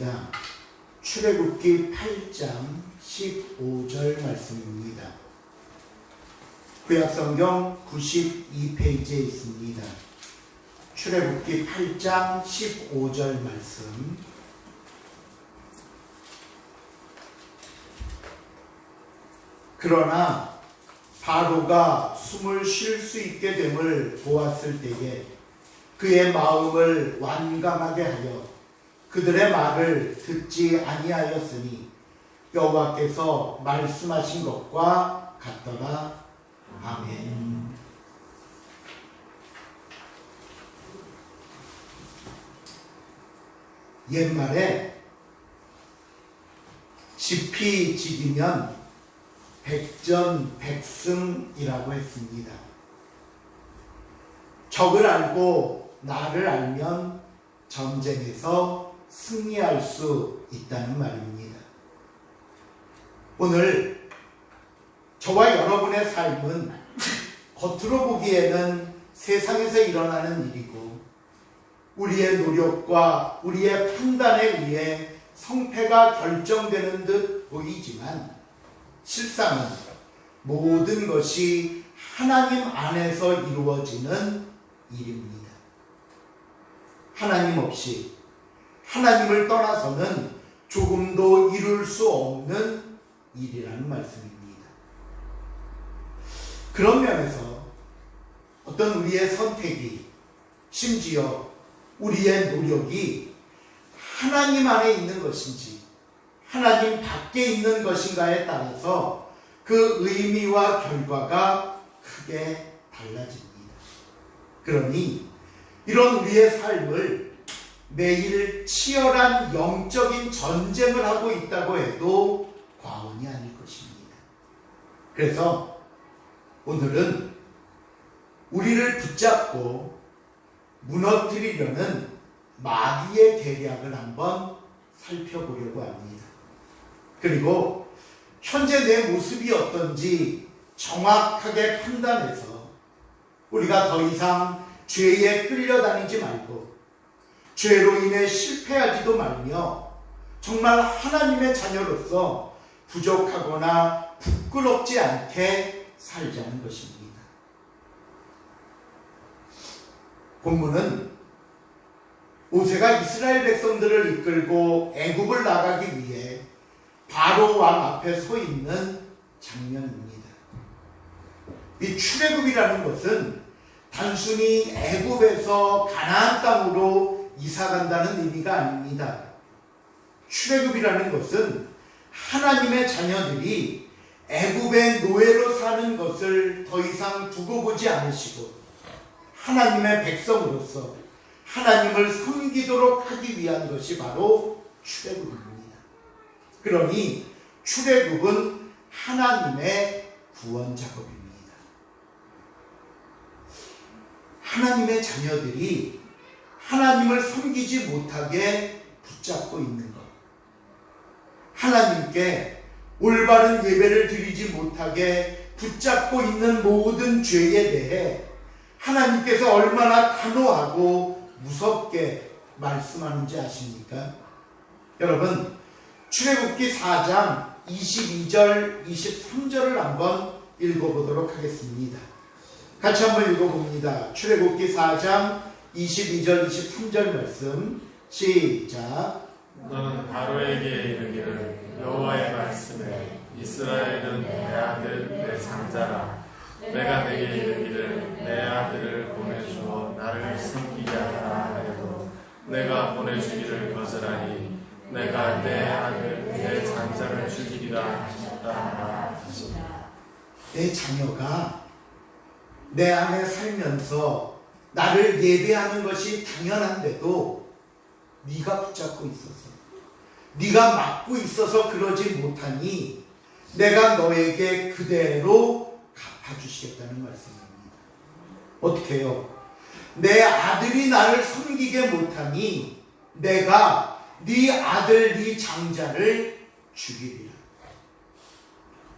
하겠습니다. 출애굽기 8장 15절 말씀입니다. 구약성경 92페이지에 있습니다. 출애굽기 8장 15절 말씀. 그러나 바로가 숨을 쉴 수 있게 됨을 보았을 때에 그의 마음을 완감하게 하여 그들의 말을 듣지 아니하였으니 여호와께서 말씀하신 것과 같더라. 아멘. 옛말에 지피지기면 백전백승이라고 했습니다. 적을 알고 나를 알면 전쟁에서 승리할 수 있다는 말입니다. 오늘 저와 여러분의 삶은 겉으로 보기에는 세상에서 일어나는 일이고 우리의 노력과 우리의 판단에 의해 성패가 결정되는 듯 보이지만 실상은 모든 것이 하나님 안에서 이루어지는 일입니다. 하나님 없이, 하나님을 떠나서는 조금도 이룰 수 없는 일이라는 말씀입니다. 그런 면에서 어떤 우리의 선택이, 심지어 우리의 노력이 하나님 안에 있는 것인지 하나님 밖에 있는 것인가에 따라서 그 의미와 결과가 크게 달라집니다. 그러니 이런 우리의 삶을 매일 치열한 영적인 전쟁을 하고 있다고 해도 과언이 아닐 것입니다. 그래서 오늘은 우리를 붙잡고 무너뜨리려는 마귀의 계략을 한번 살펴보려고 합니다. 그리고 현재 내 모습이 어떤지 정확하게 판단해서 우리가 더 이상 죄에 끌려다니지 말고 죄로 인해 실패하지도 말며 정말 하나님의 자녀로서 부족하거나 부끄럽지 않게 살자는 것입니다. 본문은 모세가 이스라엘 백성들을 이끌고 애굽을 나가기 위해 바로 왕 앞에 서 있는 장면입니다. 이 출애굽이라는 것은 단순히 애굽에서 가나안 땅으로 이사간다는 의미가 아닙니다. 출애굽이라는 것은 하나님의 자녀들이 애굽의 노예로 사는 것을 더 이상 두고 보지 않으시고 하나님의 백성으로서 하나님을 섬기도록 하기 위한 것이 바로 출애굽입니다. 그러니 출애굽은 하나님의 구원 작업입니다. 하나님의 자녀들이 하나님을 섬기지 못하게 붙잡고 있는 것, 하나님께 올바른 예배를 드리지 못하게 붙잡고 있는 모든 죄에 대해 하나님께서 얼마나 단호하고 무섭게 말씀하는지 아십니까? 여러분, 출애굽기 4장 22절, 23절을 한번 읽어보도록 하겠습니다. 같이 한번 읽어봅니다. 출애굽기 4장 22절, 23절 말씀 시작. 너는 바로에게 이르기를 여호와의 말씀에 이스라엘은 내 아들 내 장자라. 내가 내게 이르기를 내 아들을 보내주어 나를 섬기게 하라 하여도 내가 보내주기를 거절하니 내가 내 아들 내 장자를 죽이리라 하셨다. 내 자녀가 내 안에 살면서 나를 예배하는 것이 당연한데도 네가 붙잡고 있어서, 네가 막고 있어서 그러지 못하니 내가 너에게 그대로 갚아주시겠다는 말씀입니다. 어떻게 해요? 내 아들이 나를 섬기게 못하니 내가 네 아들 네 장자를 죽이리라.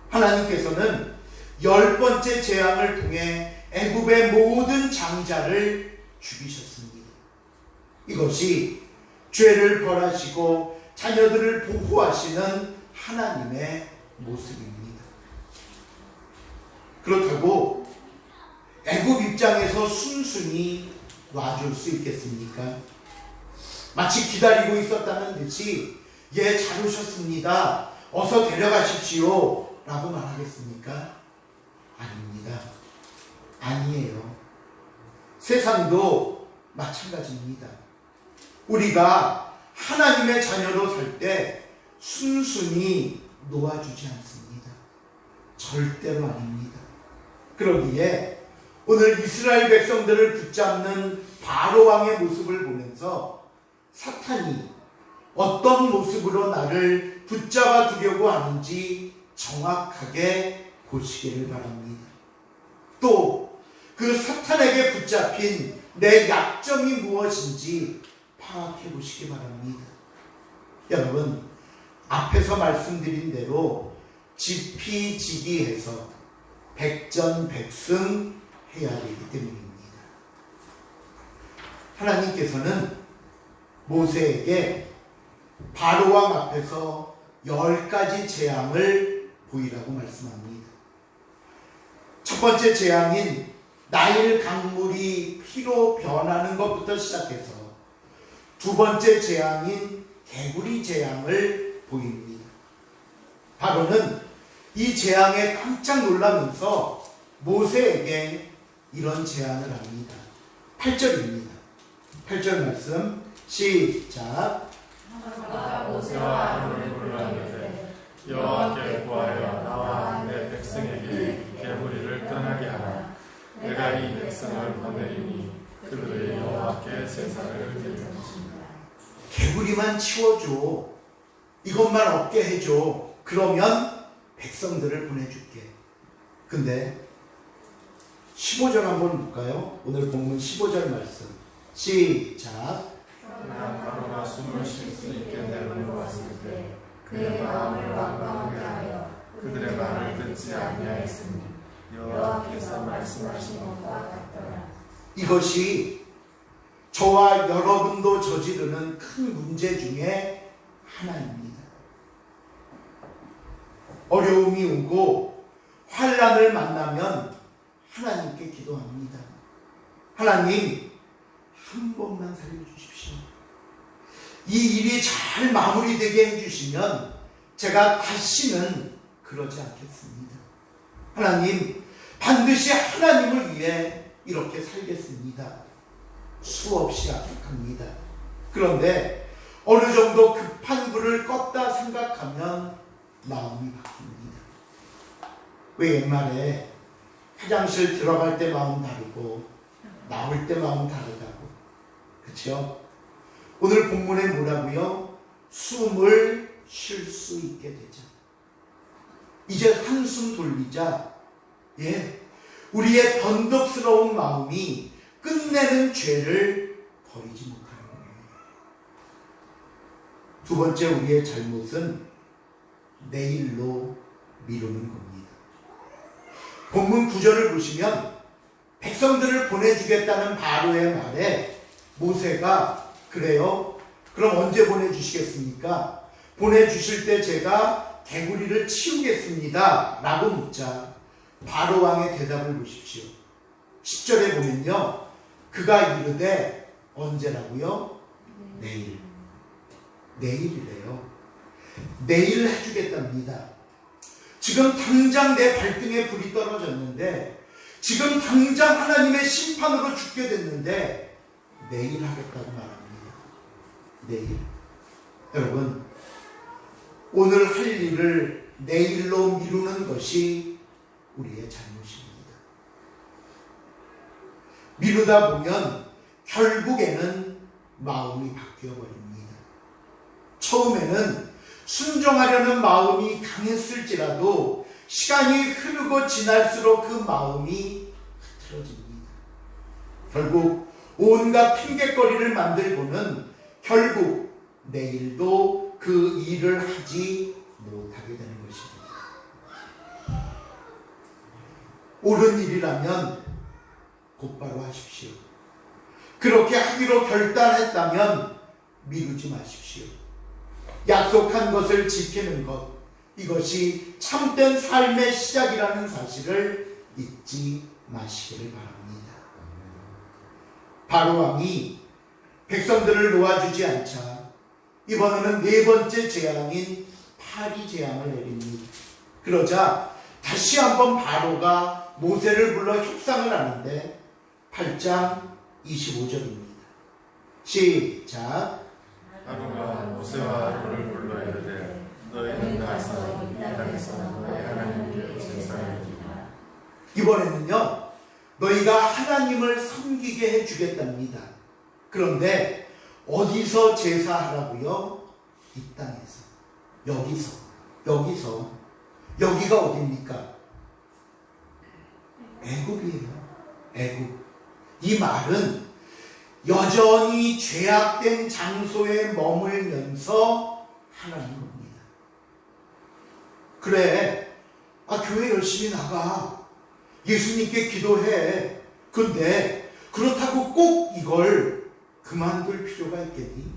하나님께서는 10번째 재앙을 통해 애굽의 모든 장자를 죽이셨습니다. 이것이 죄를 벌하시고 자녀들을 보호하시는 하나님의 모습입니다. 그렇다고 애굽 입장에서 순순히 놔줄 수 있겠습니까? 마치 기다리고 있었다는 듯이 예, 잘 오셨습니다. 어서 데려가십시오. 라고 말하겠습니까? 아닙니다. 아니에요. 세상도 마찬가지입니다. 우리가 하나님의 자녀로 살 때 순순히 놓아주지 않습니다. 절대로 아닙니다. 그러기에 오늘 이스라엘 백성들을 붙잡는 바로 왕의 모습을 보면서 사탄이 어떤 모습으로 나를 붙잡아 두려고 하는지 정확하게 보시기를 바랍니다. 또 그 사탄에게 붙잡힌 내 약점이 무엇인지 파악해 보시기 바랍니다. 여러분, 앞에서 말씀드린 대로 지피지기해서 백전백승 해야 되기 때문입니다. 하나님께서는 모세에게 바로왕 앞에서 10가지 재앙을 보이라고 말씀합니다. 첫 번째 재앙인 나일 강물이 피로 변하는 것부터 시작해서 두 번째 재앙인 개구리 재앙을 보입니다. 바로는 이 재앙에 깜짝 놀라면서 모세에게 이런 제안을 합니다. 8절입니다. 8절 말씀 시작. 모세와 아론을 불렀는데 여호와께 구하여 나와 내 백성에게 개구리를 떠나게 하라. 내가 이 백성을 보내리니 그들의 여호와께 제사를 드릴 것입니다. 개구리만 치워줘. 이것만 없게 해줘. 그러면 백성들을 보내줄게. 근데 15절 한번 볼까요? 오늘 본문 15절 말씀 시작. 그러나 바로가 숨을 쉴 수 있게 내려놓았을 때 그의 마음을 완강하게 하여 그들의 말을 듣지 아니하였으니 여호와께서 말씀하신 것과 같더라. 이것이 저와 여러분도 저지르는 큰 문제 중에 하나입니다. 어려움이 오고 환난을 만나면 하나님께 기도합니다. 하나님, 한 번만 살려주십시오. 이 일이 잘 마무리되게 해주시면 제가 다시는 그러지 않겠습니다. 하나님, 반드시 하나님을 위해 이렇게 살겠습니다. 수없이 약속합니다. 그런데 어느 정도 급한 불을 껐다 생각하면 마음이 바뀝니다. 왜 옛말에 화장실 들어갈 때 마음 다르고 나올 때 마음 다르다고, 그렇죠? 오늘 본문에 뭐라고요? 숨을 쉴 수 있게 되자. 이제 한숨 돌리자. 예, 우리의 번덕스러운 마음이 끝내는 죄를 버리지 못하는 겁니다. 두 번째 우리의 잘못은 내일로 미루는 겁니다. 본문 9절을 보시면 백성들을 보내주겠다는 바로의 말에 모세가 그래요? 그럼 언제 보내주시겠습니까? 보내주실 때 제가 개구리를 치우겠습니다. 라고 묻자 바로 왕의 대답을 보십시오. 10절에 보면요. 그가 이르되 언제라고요? 내일. 내일이래요. 내일 해주겠답니다. 지금 당장 내 발등에 불이 떨어졌는데, 지금 당장 하나님의 심판으로 죽게 됐는데 내일 하겠다고 말합니다. 내일. 여러분, 오늘 할 일을 내일로 미루는 것이 우리의 잘못입니다. 미루다 보면 결국에는 마음이 바뀌어 버립니다. 처음에는 순종하려는 마음이 강했을지라도 시간이 흐르고 지날수록 그 마음이 흐트러집니다. 결국 온갖 핑곗거리를 만들고는 결국 내일도 그 일을 하지 못하게 되는 것입니다. 옳은 일이라면 곧바로 하십시오. 그렇게 하기로 결단했다면 미루지 마십시오. 약속한 것을 지키는 것, 이것이 참된 삶의 시작이라는 사실을 잊지 마시기를 바랍니다. 바로 왕이 백성들을 놓아주지 않자 이번에는 네 번째 재앙인 파리 재앙을 내립니다. 그러자 다시 한번 바로가 모세를 불러 협상을 하는데 8장 25절입니다. 시작. 바로가 모세와 아론을 불러 이르되 너희는 가서 이 땅에서 너희 하나님께 제사를 드리라. 이번에는요, 너희가 하나님을 섬기게 해주겠답니다. 그런데 어디서 제사하라고요? 이 땅에서. 여기서. 여기가 어디입니까? 애굽이에요. 애굽. 이 말은 여전히 죄악된 장소에 머물면서 하라는 겁니다. 그래, 교회 열심히 나가. 예수님께 기도해. 근데 그렇다고 꼭 이걸 그만둘 필요가 있겠니?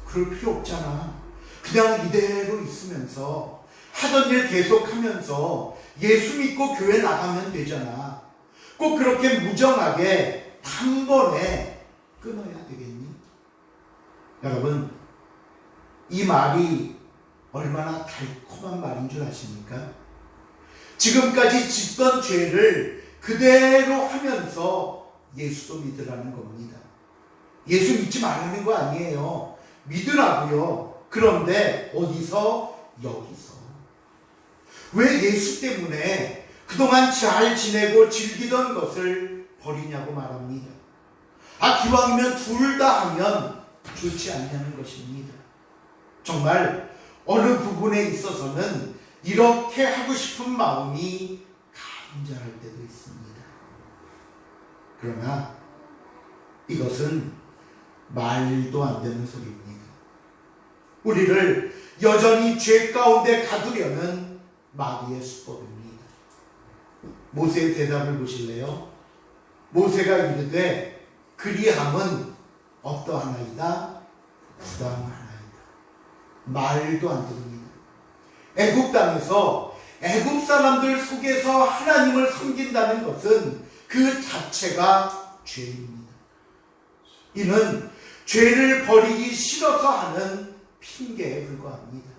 그럴 필요 없잖아. 그냥 이대로 있으면서 하던 일 계속하면서 예수 믿고 교회 나가면 되잖아. 꼭 그렇게 무정하게 단번에 끊어야 되겠니? 여러분, 이 말이 얼마나 달콤한 말인 줄 아십니까? 지금까지 짓던 죄를 그대로 하면서 예수도 믿으라는 겁니다. 예수 믿지 말라는 거 아니에요. 믿으라고요. 그런데 어디서? 여기서. 왜 예수 때문에 그동안 잘 지내고 즐기던 것을 버리냐고 말합니다. 기왕이면 둘 다 하면 좋지 않냐는 것입니다. 정말 어느 부분에 있어서는 이렇게 하고 싶은 마음이 간절할 때도 있습니다. 그러나 이것은 말도 안 되는 소리입니다. 우리를 여전히 죄 가운데 가두려는 마귀의 수법입니다. 모세의 대답을 보실래요? 모세가 이르되 그리함은 어떠하나이다? 부당하나이다. 말도 안 됩니다. 애굽 땅에서 애굽 사람들 속에서 하나님을 섬긴다는 것은 그 자체가 죄입니다. 이는 죄를 버리기 싫어서 하는 핑계에 불과합니다.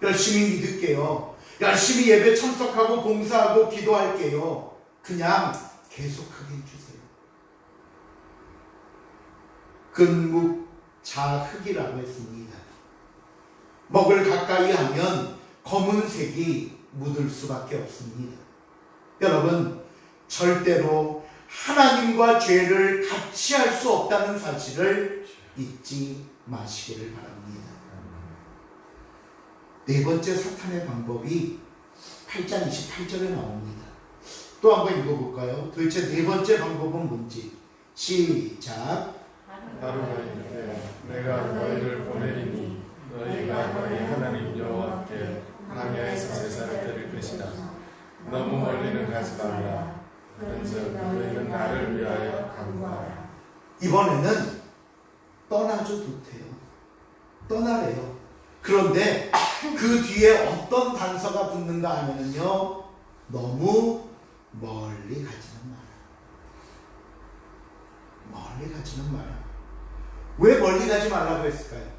열심히 믿을게요. 열심히 예배 참석하고 봉사하고 기도할게요. 그냥 계속하게 해주세요. 근묵자흑이라고 했습니다. 먹을 가까이 하면 검은색이 묻을 수밖에 없습니다. 여러분, 절대로 하나님과 죄를 같이 할 수 없다는 사실을 잊지 마시기를 바랍니다. 네 번째 사탄의 방법이 8장 28절에 나옵니다. 또 한번 읽어볼까요? 도대체 네 번째 방법은 뭔지. 시작. 바로가 이르되 내가 너희를 보내리니 너희가 너희 하나님 여호와께 광야에서 제사를 드릴 것이다. 너무 멀리는 가지 말라. 그런즉 너희는 나를 위하여 간구하라. 이번에는 떠나줘도 돼요. 떠나래요. 그런데 그 뒤에 어떤 단서가 붙는가 하면은요, 너무 멀리 가지는 마라. 멀리 가지는 마라. 왜 멀리 가지 말라고 했을까요?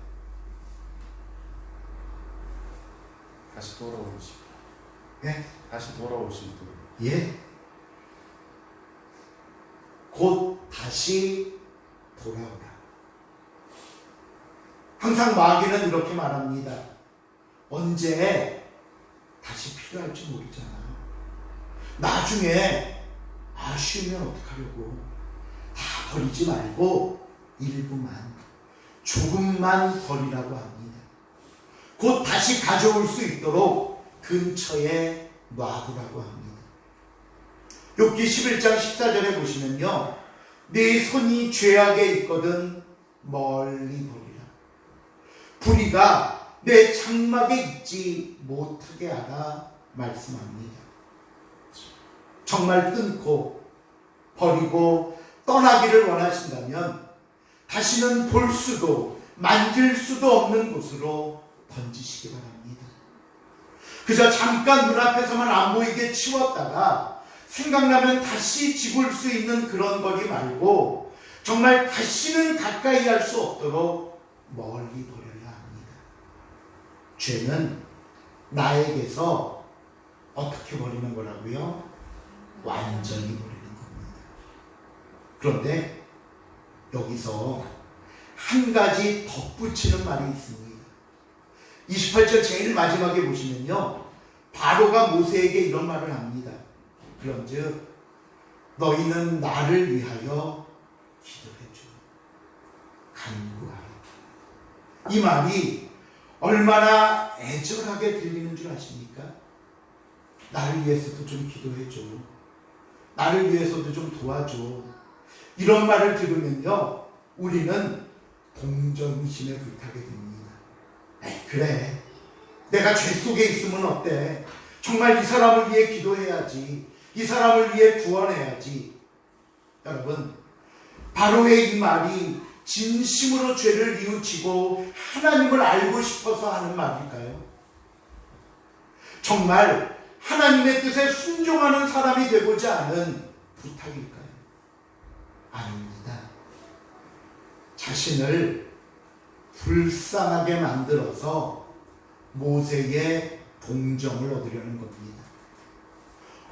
다시 돌아오고 싶다. 예? 다시 돌아올 수 있도록. 예. 곧 다시 돌아오라. 항상 마귀는 이렇게 말합니다. 언제 다시 필요할지 모르잖아. 나중에 아쉬우면 어떡하려고. 다 버리지 말고 일부만, 조금만 버리라고 합니다. 곧 다시 가져올 수 있도록 근처에 놔두라고 합니다. 욥기 11장 14절에 보시면요, 네 손이 죄악에 있거든 멀리 버리라. 불의가 내 장막에 있지 못하게 하라 말씀합니다. 정말 끊고 버리고 떠나기를 원하신다면 다시는 볼 수도 만질 수도 없는 곳으로 던지시기 바랍니다. 그저 잠깐 눈앞에서만 안 보이게 치웠다가 생각나면 다시 집을 수 있는 그런 거리 말고 정말 다시는 가까이 할 수 없도록 멀리 버려야 합니다. 죄는 나에게서 어떻게 버리는 거라고요? 완전히 버리는 겁니다. 그런데 여기서 한 가지 덧붙이는 말이 있습니다. 28절 제일 마지막에 보시면요, 바로가 모세에게 이런 말을 합니다. 그런즉 너희는 나를 위하여 기도해줘. 간구하라. 이 말이 얼마나 애절하게 들리는 줄 아십니까? 나를 위해서도 좀 기도해줘. 나를 위해서도 좀 도와줘. 이런 말을 들으면요, 우리는 동정심에 불타게 됩니다. 에이, 그래, 내가 죄 속에 있으면 어때? 정말 이 사람을 위해 기도해야지. 이 사람을 위해 구원해야지. 여러분, 바로의 이 말이 진심으로 죄를 뉘우치고 하나님을 알고 싶어서 하는 말일까요? 정말 하나님의 뜻에 순종하는 사람이 되고자 하는 부탁일까요? 아닙니다. 자신을 불쌍하게 만들어서 모세의 동정을 얻으려는 겁니다.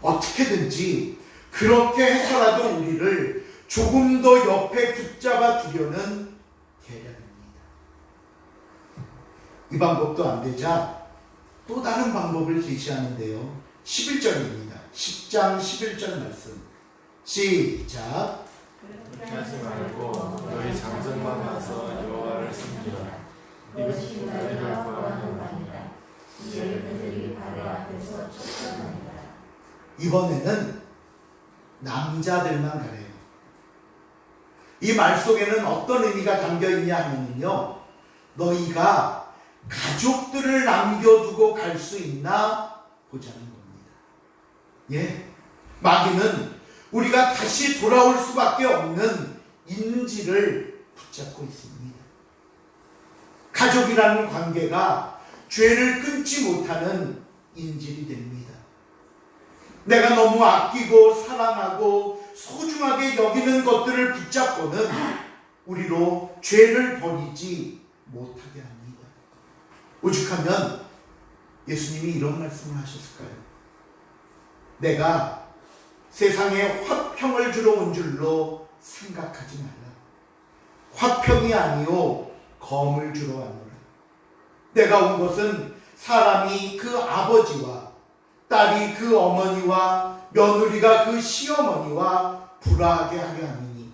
어떻게든지 그렇게 해서라도 우리를 조금 더 옆에 붙잡아 두려는 계략입니다. 이 방법도 안 되자 또 다른 방법을 제시하는데요. 11절입니다. 10장 11절 말씀. 시작. 그렇게 하지 말고 너희 장정만 와서 여호와를 섬기라. 이것이 너희를 구하는 말이다. 이제 그들이 바로 앞에서 쫓겨나니라. 이번에는 남자들만 가래요. 이 말 속에는 어떤 의미가 담겨 있냐 하면요, 너희가 가족들을 남겨두고 갈 수 있나 보자는 겁니다. 예, 마귀는 우리가 다시 돌아올 수밖에 없는 인지를 붙잡고 있습니다. 가족이라는 관계가 죄를 끊지 못하는 인질이 됩니다. 내가 너무 아끼고 사랑하고 소중하게 여기는 것들을 붙잡고는 우리로 죄를 버리지 못하게 합니다. 오죽하면 예수님이 이런 말씀을 하셨을까요? 내가 세상에 화평을 주러 온 줄로 생각하지 말라. 화평이 아니요 검을 주러 왔노라. 내가 온 것은 사람이 그 아버지와 딸이 그 어머니와 며느리가 그 시어머니와 불화하게 하게 하느니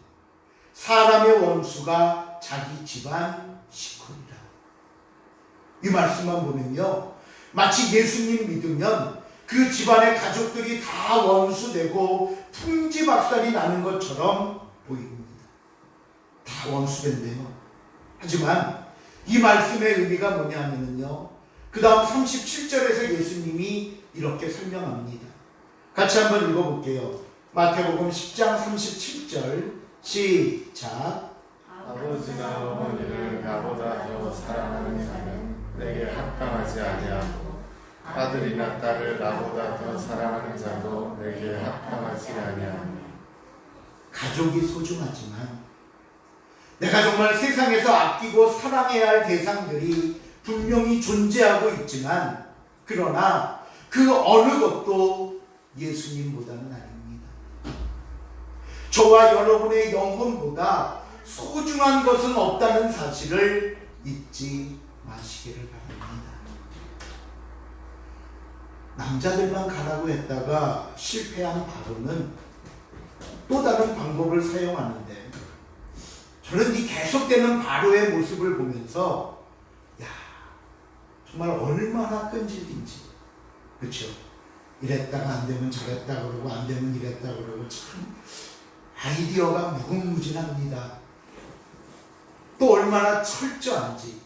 사람의 원수가 자기 집안 식구이라. 이 말씀만 보면요, 마치 예수님 믿으면 그 집안의 가족들이 다 원수되고 풍지박살이 나는 것처럼 보입니다. 다 원수된대요. 하지만 이 말씀의 의미가 뭐냐면요, 그 다음 37절에서 예수님이 이렇게 설명합니다. 같이 한번 읽어볼게요. 마태복음 10장 37절 시작. 아버지나 어머니를 나보다 더 사랑하는 자는 내게 합당하지 아니하고 아들이나 딸을 나보다 더 사랑하는 자도 내게 합당하지 아니하니. 가족이 소중하지만 내가 정말 세상에서 아끼고 사랑해야 할 대상들이 분명히 존재하고 있지만 그러나 그 어느 것도 예수님보다는 아닙니다. 저와 여러분의 영혼보다 소중한 것은 없다는 사실을 잊지 마시기를 바랍니다. 남자들만 가라고 했다가 실패한 바로는 또 다른 방법을 사용하는데, 저는 이 계속되는 바로의 모습을 보면서 야, 정말 얼마나 끈질긴지, 그렇죠? 이랬다가 안 되면 저랬다 그러고 안 되면 이랬다 그러고, 참 아이디어가 무궁무진합니다. 또 얼마나 철저한지,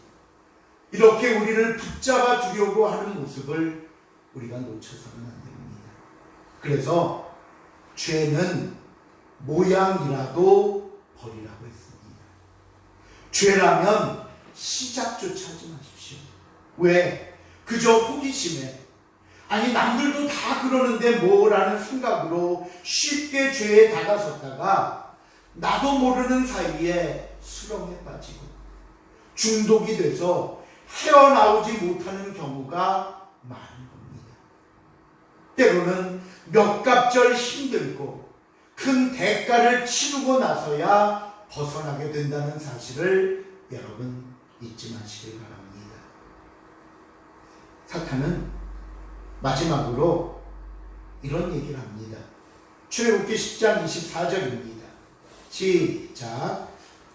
이렇게 우리를 붙잡아 주려고 하는 모습을 우리가 놓쳐서는 안 됩니다. 그래서 죄는 모양이라도 버리라고 했습니다. 죄라면 시작조차 하지 마십시오. 왜? 그저 호기심에, 아니 남들도 다 그러는데 뭐라는 생각으로 쉽게 죄에 다가섰다가 나도 모르는 사이에 수렁에 빠지고 중독이 돼서 헤어나오지 못하는 경우가 많은 겁니다. 때로는 몇 갑절 힘들고 큰 대가를 치르고 나서야 벗어나게 된다는 사실을 여러분 잊지 마시길 바랍니다. 사탄은 마지막으로 이런 얘기를 합니다. 출애굽기 10장 24절입니다. 시작.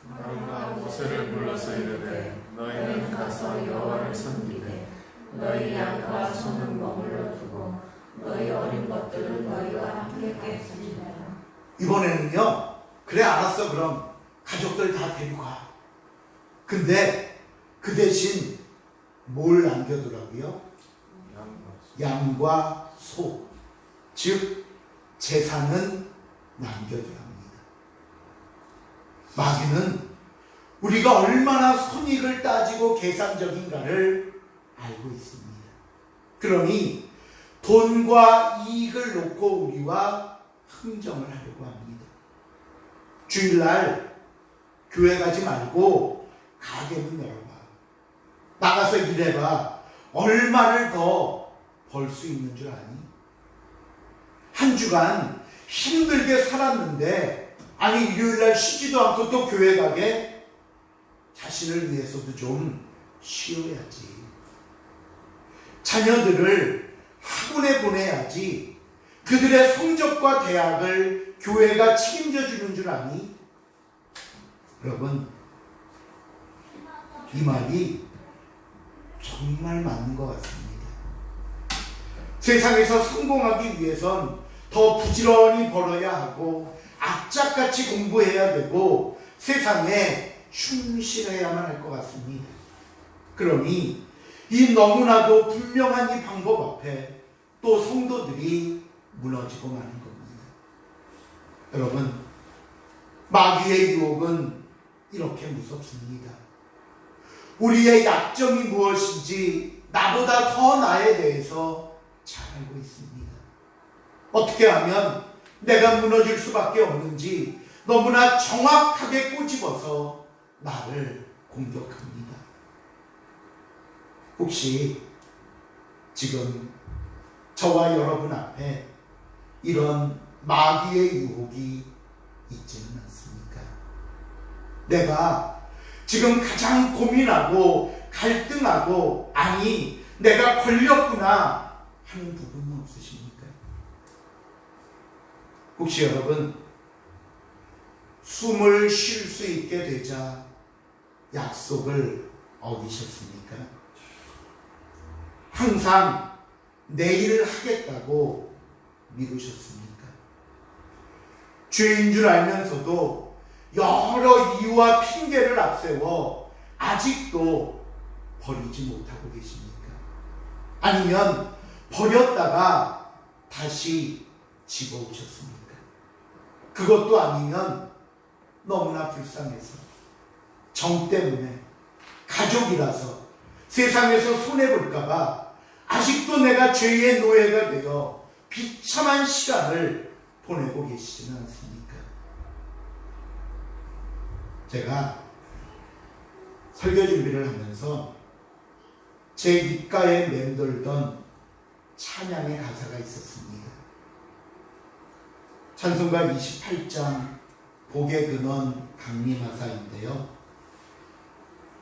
너희가 모세를 불러서 이르되 너희는 가서 여호와를 섬기되 너희 양과 소는 머물러 두고 너희 어린 것들은 너희와 함께 깼습니다. 이번에는요, 그래 알았어 그럼 가족들 다 데리고 가. 근데 그 대신 뭘 남겨두라고요? 양과 소, 즉 재산은 남겨두랍니다. 마귀는 우리가 얼마나 손익을 따지고 계산적인가를 알고 있습니다. 그러니 돈과 이익을 놓고 우리와 흥정을 하려고 합니다. 주일날 교회 가지 말고 가게문 열어봐. 나가서 일해봐. 얼마를 더 벌 수 있는 줄 아니? 한 주간 힘들게 살았는데 아니 일요일날 쉬지도 않고 또 교회 가게? 자신을 위해서도 좀 쉬어야지. 자녀들을 학원에 보내야지. 그들의 성적과 대학을 교회가 책임져 주는 줄 아니? 여러분, 이 말이 정말 맞는 것 같습니다. 세상에서 성공하기 위해선 더 부지런히 벌어야 하고 악착같이 공부해야 되고 세상에 충실해야만 할 것 같습니다. 그러니 이 너무나도 분명한 이 방법 앞에 또 성도들이 무너지고 마는 겁니다. 여러분, 마귀의 유혹은 이렇게 무섭습니다. 우리의 약점이 무엇인지 나보다 더 나에 대해서 잘 알고 있습니다. 어떻게 하면 내가 무너질 수밖에 없는지 너무나 정확하게 꼬집어서 나를 공격합니다. 혹시 지금 저와 여러분 앞에 이런 마귀의 유혹이 있지는 않습니까? 내가 지금 가장 고민하고 갈등하고 아니 내가 걸렸구나 하는 부분은 없으십니까? 혹시 여러분 숨을 쉴 수 있게 되자 약속을 어기셨습니까? 항상 내일을 하겠다고 미루셨습니까? 죄인 줄 알면서도 여러 이유와 핑계를 앞세워 아직도 버리지 못하고 계십니까? 아니면 버렸다가 다시 집어오셨습니까? 그것도 아니면 너무나 불쌍해서 정 때문에 가족이라서 세상에서 손해볼까봐 아직도 내가 죄의 노예가 되어 비참한 시간을 보내고 계시지는 않습니까? 제가 설교 준비를 하면서 제 입가에 맴돌던 찬양의 가사가 있었습니다. 찬송가 28장 복의 근원 강림하사인데요.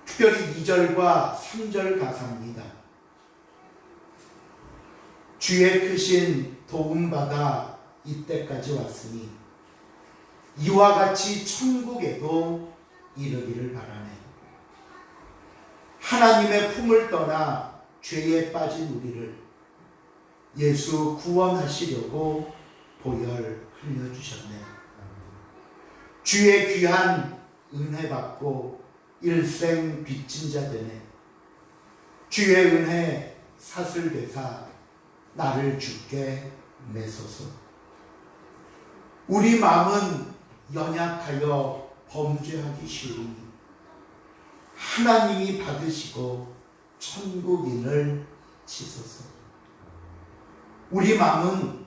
특별히 2절과 3절 가사입니다. 주의 크신 도움받아 이때까지 왔으니 이와 같이 천국에도 이르기를 바라네. 하나님의 품을 떠나 죄에 빠진 우리를 예수 구원하시려고 보혈 흘려주셨네. 주의 귀한 은혜 받고 일생 빚진 자 되네. 주의 은혜 사슬되사 나를 주께 매소서. 우리 마음은 연약하여 범죄하기 쉬우니 하나님이 받으시고 천국인을 치소서. 우리 마음은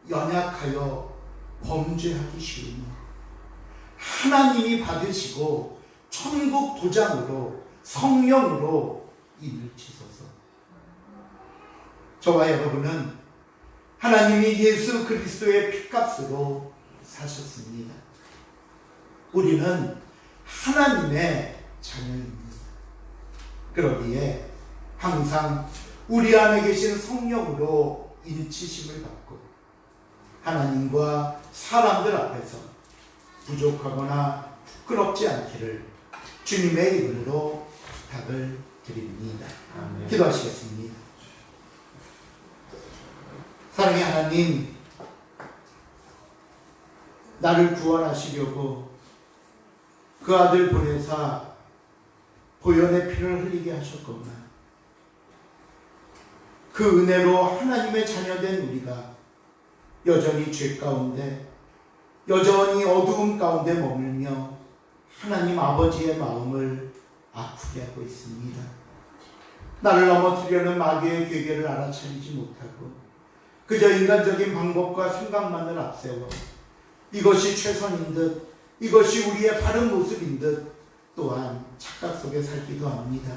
연약하여 범죄하기 쉬우니 하나님이 받으시고 천국 도장으로 성령으로 인을 치소서. 저와 여러분은 하나님이 예수 그리스도의 피값으로 사셨습니다. 우리는 하나님의 자녀입니다. 그러기에 항상 우리 안에 계신 성령으로 인치심을 받고 하나님과 사람들 앞에서 부족하거나 부끄럽지 않기를 주님의 이름으로 부탁을 드립니다. 아멘. 기도하시겠습니다. 사랑의 하나님, 나를 구원하시려고 그 아들 보내사 보혈의 피를 흘리게 하셨건만 그 은혜로 하나님의 자녀된 우리가 여전히 죄 가운데 여전히 어두움 가운데 머물며 하나님 아버지의 마음을 아프게 하고 있습니다. 나를 넘어뜨리려는 마귀의 계계를 알아차리지 못하고 그저 인간적인 방법과 생각만을 앞세워 이것이 최선인 듯 이것이 우리의 바른 모습인 듯 또한 착각 속에 살기도 합니다.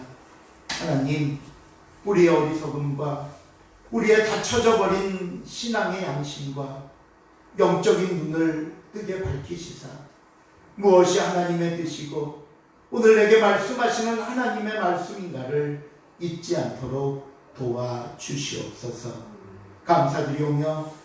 하나님, 우리의 어리석음과 우리의 닫혀져 버린 신앙의 양심과 영적인 눈을 뜨게 밝히시사 무엇이 하나님의 뜻이고 오늘 내게 말씀하시는 하나님의 말씀인가를 잊지 않도록 도와주시옵소서. 감사드리오며